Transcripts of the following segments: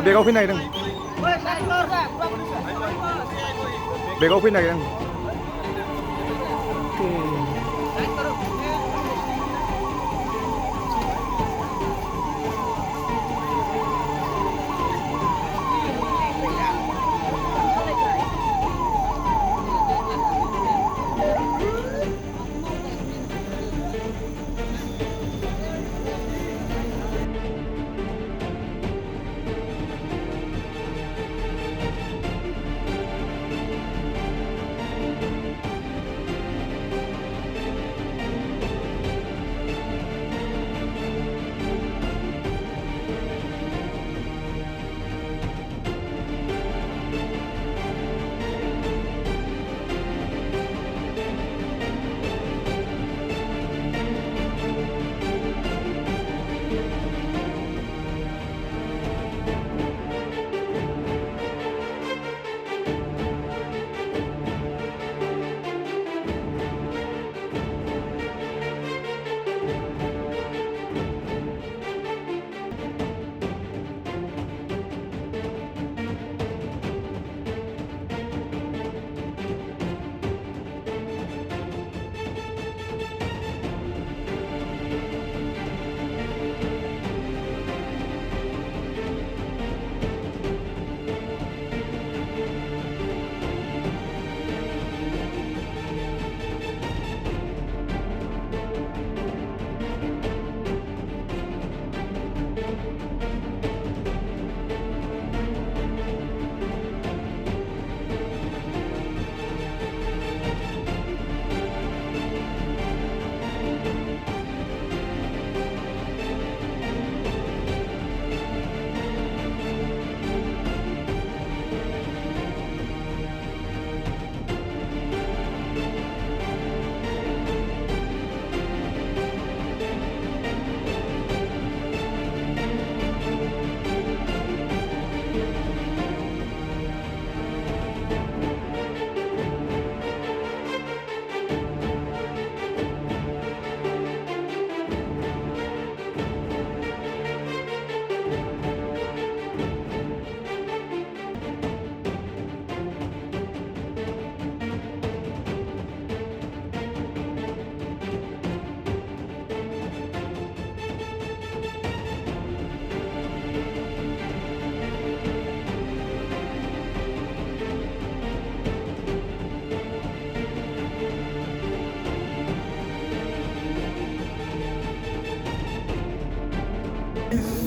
बेगाव फैनो नागिरदों बेगाव फैनो नागिरदों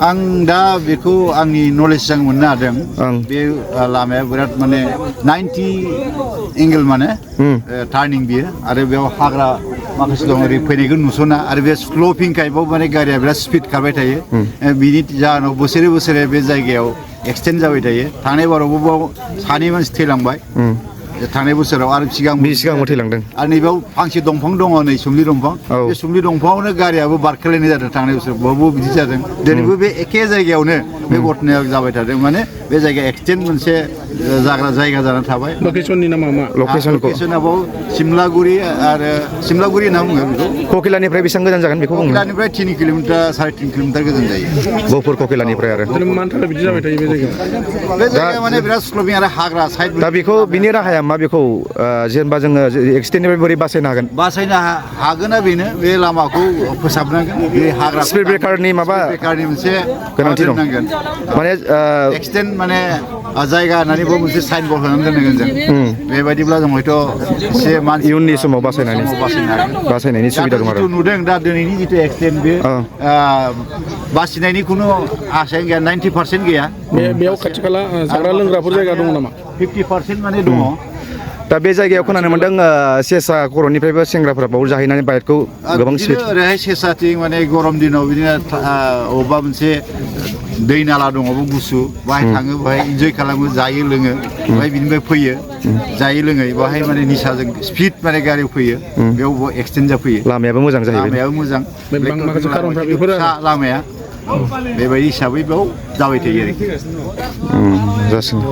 आं दा बेखौ आंनि नलेजजों मोननो हादों बे लामाया बिराद माने 90 एंगल माने टार्निं बियो आरो बेयाव हाग्रा माखासे दं ओरै फैनायखौ नुसना आरो बे स्ल'पिं टाइपआव माने गारिया बिराद स्पिड खारबाय थायो बिनि जाहोनाव बोसोरे बोसोरे बे जायगायाव एक्सटेन्ड जाबाय थायो थांनाय बारावबो बाव सानै मानसि थैलांबाय थांनाय बोसोराव आरो सिगांबो थैलांदों आरो नैबाव फांसे दंफां दङ नै सुमलि दंफां बे सुमलि दंफाङावनो गारियाबो बारखेलायनाय जादों थांनाय बोसोराव बावबो बिदि जादों दिनैबो बे एखे जायगायावनो बे घटनाया जाबाय थादों माने बे जायगाया एक्सटेन्ड मोनसे जाग्रा जायगा जानानै थाबाय लकेसननि नामा मा लकेसना बाव सिमलागुरि आरो सिमलागुरि होनना बुङो बेखौ ककिलानिफ्राय बेसेबां गोजान जागोन बेखौ बुङो ककिलानिफ्राय 3 किल'मिटार 3.5 किल'मिटार गोजान जायो गहपुर ककिलानिफ्राय आरो मानि थाखाय बिदि जाबाय थायो बे जायगाया माने बिराद स्ल'पिं आरो हाग्रा साइड दा बेखौ बिनि राहाया मा बेखौ जेनेबा जोङो एक्सटेन्डनिफ्राय बोरै बासायनो हागोन बासायनो हागोना बेनो बे लामाखौ फोसाबनांगोन बे हाग्रा स्पिड ब्रेकारनि माबा मोनसे गोनांथि दं माने एक्सटेन्ड माने जायगा होननानै मोनसे साइन बर्ड होनानै दोननांगोन जों बेबायदिब्ला जों हयथ' एसे इयुननि समाव बासायनायनि सुबिदा दं आरो नुदों दा दिनैनि जिथु एक्सटेन्ड बे बासिनायनि खुनु आसायानो गैया 90% गैया बेयाव खाथि खाला जाग्रा लोंग्राफोर जायगा दङ नामा 50% माने दङ दा बे जायगायाव खोनानो मोनदों सेसा खर'निफ्रायबो सेंग्राफोरा बाव जाहैनानै बाइकखौ गोबां स्पिड ओरैहाय सेसाथिं माने गरम दिनाव बिदिनो अबेबा मोनसे दै नाला दङ गुसु बाहाय थाङो बाहाय इन्जय खालामो जायो लोङो ओमफ्राय बिनिफ्राय फैयो जायै लोङै बाहाय माने निसाजों स्पिड माने गारियाव फैयो बेयाव एक्सटेन्ड जाफैयो लामायाबो मोजां जाहैबाय लामायाबो मोजां माखासे खारनफ्रा बेफोर लामाया बेबायदि हिसाबै बेयाव जाबाय थायो आरोखि जासिगोन